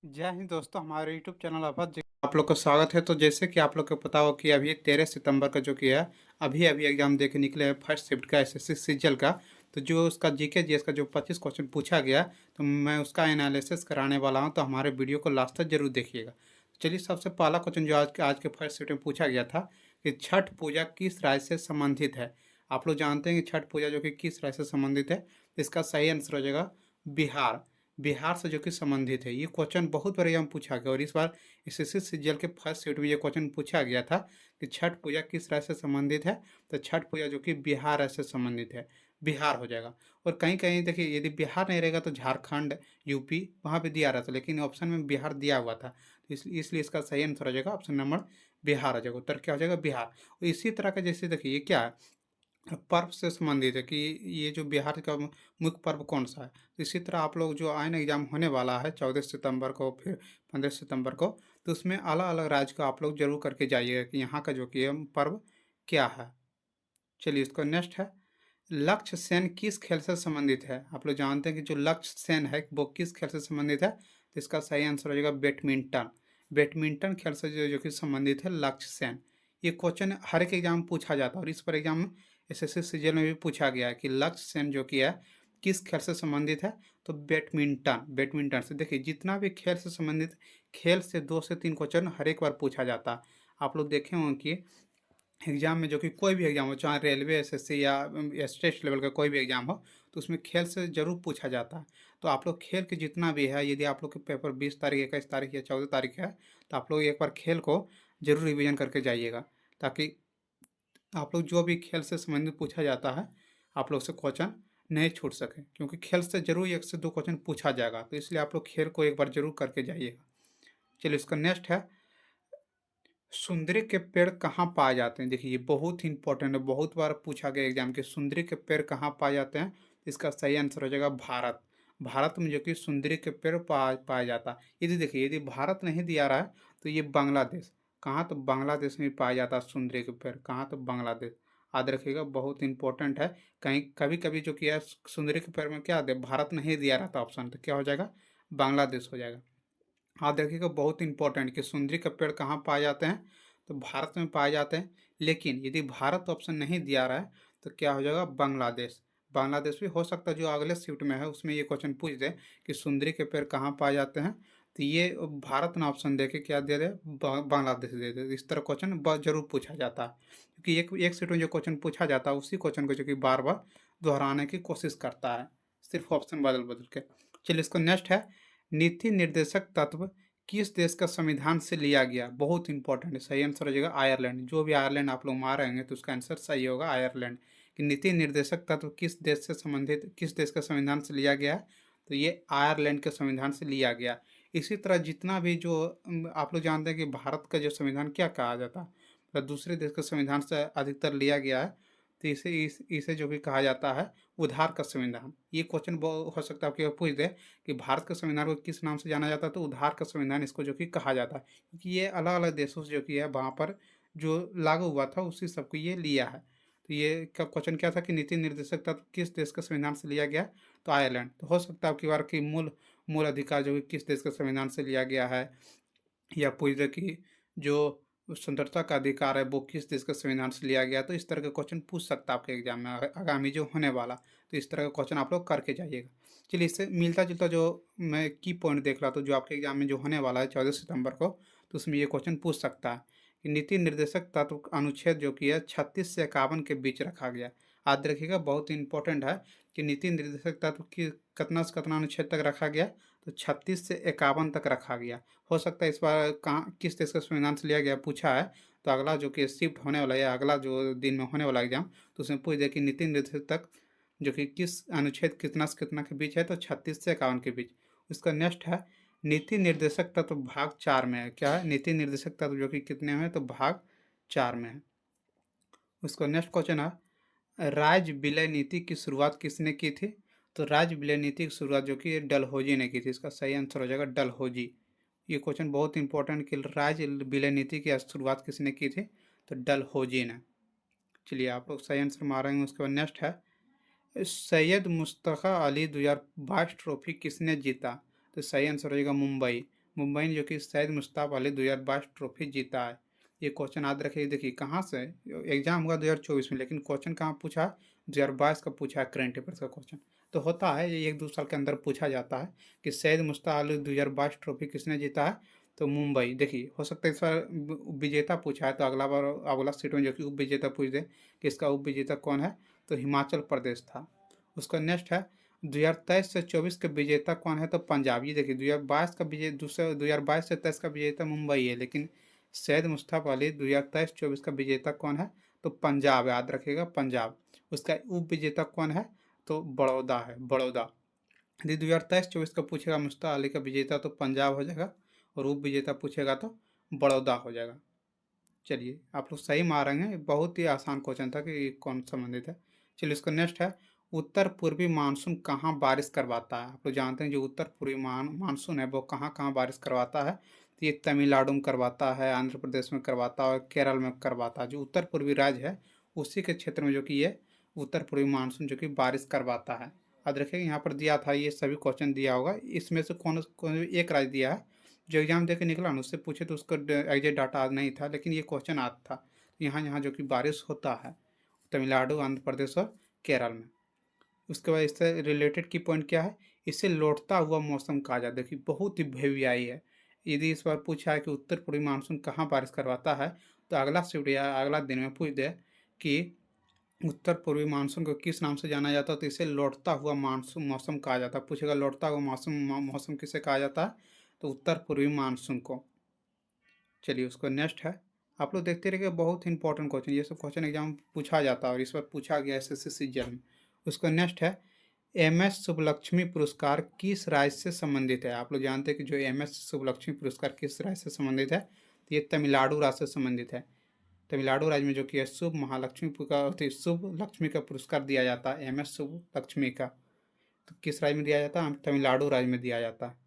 जय हिंद दोस्तों, हमारे यूट्यूब चैनल आप लोग का स्वागत है। तो जैसे कि आप लोग को पता हो कि अभी 13 सितंबर का जो कि है अभी अभी एग्जाम दे के निकले हैं फर्स्ट शिफ्ट का एसएससी सीजीएल का। तो जो उसका जीके जीएस का जो 25 क्वेश्चन पूछा गया, तो मैं उसका एनालिसिस कराने वाला हूं। तो हमारे वीडियो को लास्ट तक जरूर देखिएगा। चलिए, सबसे पहला क्वेश्चन जो आज के फर्स्ट शिफ्ट में पूछा गया था कि छठ पूजा किस राज्य से संबंधित है। आप लोग जानते हैं कि छठ पूजा जो कि किस राज्य से संबंधित है। इसका सही आंसर हो जाएगा बिहार। बिहार से जो कि संबंधित है। ये क्वेश्चन बहुत बार एग्जाम पूछा गया और इस बार एसएससी सीजीएल के फर्स्ट शिफ्ट में ये क्वेश्चन पूछा गया था कि छठ पूजा किस राज्य से संबंधित है। तो छठ पूजा जो कि बिहार राज्य से संबंधित है, बिहार हो जाएगा। और कहीं कहीं देखिए, यदि बिहार नहीं रहेगा तो झारखंड, यूपी वहाँ पे दिया रहता, लेकिन ऑप्शन में बिहार दिया हुआ था। तो इसलिए इसका सही आंसर हो जाएगा ऑप्शन नंबर बिहार हो जाएगा। उत्तर क्या हो जाएगा? बिहार। और इसी तरह का जैसे देखिए, ये क्या है, पर्व से संबंधित है कि ये जो बिहार का मुख्य पर्व कौन सा है। तो इसी तरह आप लोग जो आयन एग्जाम होने वाला है 14 सितंबर को, फिर 15 सितंबर को, तो उसमें अलग अलग राज्य का आप लोग जरूर करके जाइएगा कि यहाँ का जो कि है पर्व क्या है। चलिए, इसको नेक्स्ट है, लक्ष्य सेन किस खेल से संबंधित है। आप लोग जानते हैं कि जो लक्ष्य सेन है वो किस खेल से संबंधित है। तो इसका सही आंसर हो जाएगा बैडमिंटन। बैडमिंटन खेल से जो कि संबंधित है लक्ष्य सेन। ये क्वेश्चन हर एक एग्जाम में पूछा जाता है और इस पर एग्जाम में एसएससी सीजीएल में भी पूछा गया है कि लक्ष्य सेन जो कि है किस खेल से संबंधित है। तो बैडमिंटन। बैडमिंटन से देखिए, जितना भी खेल से संबंधित, खेल से 2 से 3 क्वेश्चन हर एक बार पूछा जाता है। आप लोग देखे होंगे कि एग्जाम में जो कि कोई भी एग्जाम हो, चाहे रेलवे, एसएससी या स्टेट लेवल का कोई भी एग्जाम हो, तो उसमें खेल से जरूर पूछा जाता है। तो आप लोग खेल के जितना भी है, यदि आप लोग के पेपर 20 तारीख, 21 तारीख या 14 तारीख है, तो आप लोग एक बार खेल को जरूर रिवीजन करके जाइएगा, ताकि आप लोग जो भी खेल से संबंधित पूछा जाता है, आप लोग से क्वेश्चन नहीं छूट सके, क्योंकि खेल से जरूर 1 से 2 क्वेश्चन पूछा जाएगा। तो इसलिए आप लोग खेल को एक बार जरूर करके जाइएगा। चलिए, इसका नेक्स्ट है, सुंदरी के पेड़ कहाँ पाए जाते हैं। देखिए, ये बहुत ही इंपॉर्टेंट है, बहुत बार पूछा गया एग्जाम के, सुंदरी के पेड़ कहाँ पाए जाते हैं। इसका सही आंसर हो जाएगा भारत। भारत में जो कि सुंदरी के पेड़ पाया जाता है। यदि देखिए, यदि भारत नहीं दिया रहा है तो ये बांग्लादेश। कहाँ? तो बांग्लादेश में पाया जाता है सुंदरी के पेड़। कहाँ? तो बांग्लादेश। याद रखिएगा, बहुत इंपॉर्टेंट है। कहीं कभी कभी जो कि है सुंदरी के पेड़ में क्या दे, भारत नहीं दिया रहता ऑप्शन, तो क्या हो जाएगा? बांग्लादेश हो जाएगा। हाँ, देखिएगा, बहुत इंपॉर्टेंट कि सुंदरी का पेड़ कहाँ पाए जाते हैं। तो भारत में पाए जाते हैं, लेकिन यदि भारत ऑप्शन नहीं दिया रहा है तो क्या हो जाएगा? बांग्लादेश। बांग्लादेश भी हो सकता है जो अगले शिफ्ट में है उसमें ये क्वेश्चन पूछ दे कि सुंदरी के पेड़ कहाँ पाए जाते हैं। तो ये भारत ना ऑप्शन दे के क्या दे दे, बांग्लादेश दे दे। इस तरह क्वेश्चन जरूर पूछा जाता है, क्योंकि एक एक शिफ्ट में जो क्वेश्चन पूछा जाता है उसी क्वेश्चन को जो कि बार बार दोहराने की कोशिश करता है, सिर्फ ऑप्शन बदल बदल के। चलिए, इसको नेक्स्ट है, नीति निर्देशक तत्व किस देश का संविधान से लिया गया। बहुत इंपॉर्टेंट है। सही आंसर हो जाएगा आयरलैंड। जो भी आयरलैंड आप लोग मारेंगे तो उसका आंसर सही होगा आयरलैंड। कि नीति निर्देशक तत्व किस देश से संबंधित, किस देश का संविधान से लिया गया है। तो ये आयरलैंड के संविधान से लिया गया। इसी तरह जितना भी जो आप लोग जानते हैं कि भारत का जो संविधान क्या कहा जाता है, मतलब दूसरे देश के संविधान से अधिकतर लिया गया है। तो इसे जो भी कहा जाता है उधार का संविधान। ये क्वेश्चन हो सकता है आपके पूछ दे कि भारत का संविधान को किस नाम से जाना जाता है। तो उधार का संविधान इसको जो कि कहा जाता है, क्योंकि ये अलग अलग देशों से जो कि है वहाँ पर जो लागू हुआ था उसी सबको ये लिया है। तो ये का क्वेश्चन क्या था कि नीति निर्देशक तत्व किस देश के संविधान से लिया गया। तो आयरलैंड। तो हो सकता है आपकी बार की मूल मूल अधिकार जो कि किस देश के संविधान से लिया गया है, या पूछ दे कि जो स्वतंत्रता का अधिकार है वो किस देश के संविधान से लिया गया। तो इस तरह के क्वेश्चन पूछ सकता है आपके एग्जाम में आगामी जो होने वाला। तो इस तरह का क्वेश्चन आप लोग करके जाइएगा। चलिए, इससे मिलता जुलता जो मैं की पॉइंट देख रहा था जो आपके एग्जाम में जो होने वाला है 14 सितंबर को, तो उसमें ये क्वेश्चन पूछ सकता है कि नीति निर्देशक तत्व अनुच्छेद जो कि है 36 से 51 के बीच रखा गया। याद रखिएगा, बहुत ही इंपॉर्टेंट है कि नीति निर्देशक तत्व की कितना से कितना अनुच्छेद तक रखा गया। तो 36 से 51 तक रखा गया। हो सकता है इस बार कहाँ किस देश का संविधान से लिया गया पूछा है। तो अगला जो कि शिफ्ट होने वाला है, या अगला जो दिन में होने वाला एग्जाम, तो उसमें पूछ दे कि नीति निर्देशक तक जो कि किस अनुच्छेद कितना से कितना के बीच है। तो 36 से 51 के बीच। उसका नेक्स्ट है, नीति निर्देशक तत्व भाग 4 में है। क्या है? नीति निर्देशक तत्व जो कि कितने में है, तो भाग 4 में है। उसका नेक्स्ट क्वेश्चन है, राज्य विलय नीति की शुरुआत किसने की थी। तो राज्य विलय नीति की शुरुआत जो कि डलहौजी ने की थी। इसका सही आंसर हो जाएगा डलहौजी। ये क्वेश्चन बहुत इंपॉर्टेंट कि राज्य विलय नीति की शुरुआत किसने की थी। तो डलहौजी ने। चलिए, आप लोग सही आंसर मारेंगे। उसके बाद नेक्स्ट है, सैयद मुश्ताक अली 2022 ट्रॉफी किसने जीता। तो सही आंसर हो जाएगा मुंबई। मुंबई ने जो कि सैयद मुश्ताक अली 2022 ट्रॉफी जीता है। ये क्वेश्चन याद रखिए। देखिए कहाँ से एग्जाम हुआ 2024 में, लेकिन क्वेश्चन कहाँ पूछा है, 2022 का पूछा है करंट अफेयर्स का क्वेश्चन। तो होता है ये 1-2 साल के अंदर पूछा जाता है कि सैयद मुश्ताक अली 2022 ट्रॉफी किसने जीता है, तो मुंबई। देखिए हो सकता है इस बार विजेता पूछा है, तो अगला बार अगला सीट में जो कि उप विजेता पूछ दे कि इसका उप विजेता कौन है, तो हिमाचल प्रदेश था। उसका नेक्स्ट है 2023 से 24 के विजेता कौन है, तो पंजाब। ये देखिए 2022 का विजय दूसरा 2022 से 23 का विजेता मुंबई है, लेकिन सैयद मुश्ताक अली 2023-24 का विजेता कौन है, तो पंजाब, याद रखिएगा पंजाब। उसका उप विजेता कौन है, तो बड़ौदा है, बड़ौदा। यदि 2023-24 का पूछेगा मुश्ताक अली का विजेता तो पंजाब हो जाएगा, और उप विजेता पूछेगा तो बड़ौदा हो जाएगा। चलिए आप लोग सही मारेंगे, बहुत ही आसान क्वेश्चन था कि कौन संबंधित है। चलिए इसका नेक्स्ट है, उत्तर पूर्वी मानसून कहाँ बारिश करवाता है। आप लोग जानते हैं जो उत्तर पूर्वी मानसून है वो कहाँ कहाँ बारिश करवाता है, तो ये तमिलनाडु में करवाता है, आंध्र प्रदेश में करवाता है और केरल में करवाता है। जो उत्तर पूर्वी राज्य है उसी के क्षेत्र में जो कि ये उत्तर पूर्वी मानसून जो कि बारिश करवाता है। याद रखिएगा यहाँ पर दिया था, ये सभी क्वेश्चन दिया होगा, इसमें से कौन कौन एक राज्य दिया है जो एग्जाम दे के निकला ना, उससे पूछे तो उसका एग्जैक्ट डाटा आज नहीं था, लेकिन ये क्वेश्चन आता था। यहाँ यहाँ जो कि बारिश होता है तमिलनाडु, आंध्र प्रदेश और केरल में। उसके बाद इससे रिलेटेड की पॉइंट क्या है, इसे लौटता हुआ मौसम कहा जाता है। देखिए बहुत ही भेवियाई है। यदि इस बार पूछा है कि उत्तर पूर्वी मानसून कहाँ बारिश करवाता है, तो अगला शिफ्ट या अगला दिन में पूछ दे कि उत्तर पूर्वी मानसून को किस नाम से जाना जाता है, तो इसे लौटता हुआ मानसून मौसम कहा जाता है। पूछेगा लौटता हुआ मौसम किसे कहा जाता है, तो उत्तर पूर्वी मानसून को। चलिए उसको नेक्स्ट है, आप लोग देखते रहिए, बहुत ही इंपॉर्टेंट क्वेश्चन, ये सब क्वेश्चन एग्जाम पूछा जाता है और इस बार पूछा गया एसएससी सीजीएल में। उसका नेक्स्ट है, एमएस सुब्बलक्ष्मी पुरस्कार किस राज्य से संबंधित है। आप लोग जानते हैं कि जो एमएस सुब्बलक्ष्मी पुरस्कार किस राज्य से संबंधित है, तो ये तमिलनाडु राज्य से संबंधित है। तमिलनाडु राज्य में जो कि शुभ महालक्ष्मी का शुभ लक्ष्मी का पुरस्कार दिया जाता है, एमएस शुभ लक्ष्मी का, तो किस राज्य में दिया जाता है, तमिलनाडु राज्य में दिया जाता है।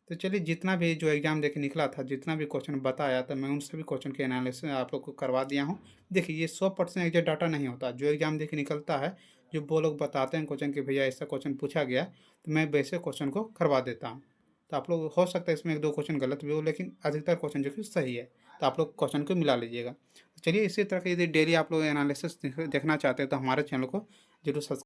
तो चलिए जितना भी जो एग्जाम देके निकला था, जितना भी क्वेश्चन बताया था, मैं उन सभी क्वेश्चन के एनालिसिस आप लोग को करवा दिया हूँ। देखिए ये 100% एग्जैक्ट डाटा नहीं होता, जो एग्जाम देके निकलता है, जो वो लोग बताते हैं क्वेश्चन कि भैया ऐसा क्वेश्चन पूछा गया, तो मैं वैसे क्वेश्चन को करवा देता हूँ। तो आप लोग हो सकता है इसमें 1-2 क्वेश्चन गलत भी हो, लेकिन अधिकतर क्वेश्चन जो कि सही है, तो आप लोग क्वेश्चन को मिला लीजिएगा। तो चलिए इसी तरह के यदि डेली आप लोग एनालिसिस देखना चाहते हैं तो हमारे चैनल को जरूर सब्सक्राइब